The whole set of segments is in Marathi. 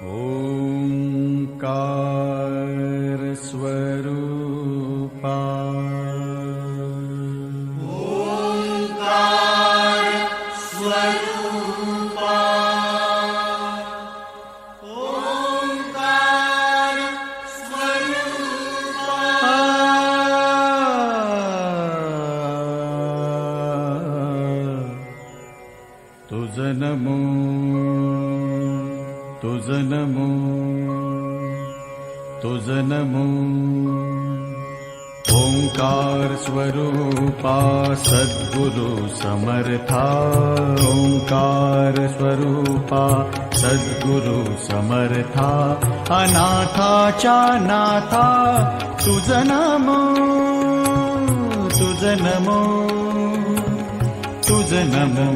ओंकार स्वरूपा ओंकार स्वरूपा ओंकार स्वरूपा तुझ नमो तुझ नमो तुझ नमो ओंकार स्वरूपा सद्गुरु समर्था ओंकार स्वरूपा सद्गुरु समर्था अनाथाच्या नाथा तुझ नमो तुझ नमो तुझ नमो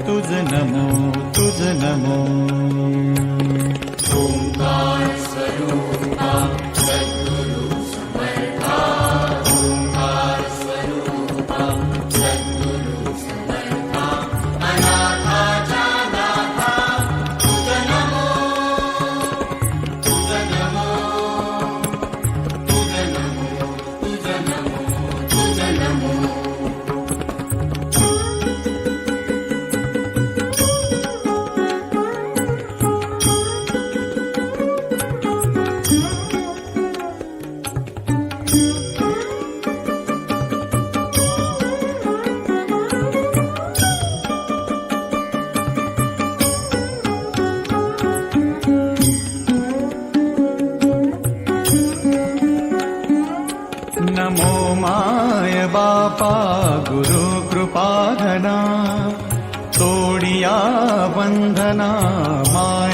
तुझ नमो तुझ नमो ओंकार स्वरूपा सद्गुरु समर्था ओंकार स्वरूपा सद्गुरु समर्था अनाथाच्या नाथा तुझ नमो तुझ नमो तुझ नमो तुझ नमो तुझ नमो नमो माय बापा गुरु कृपाधना तोडिया बंधना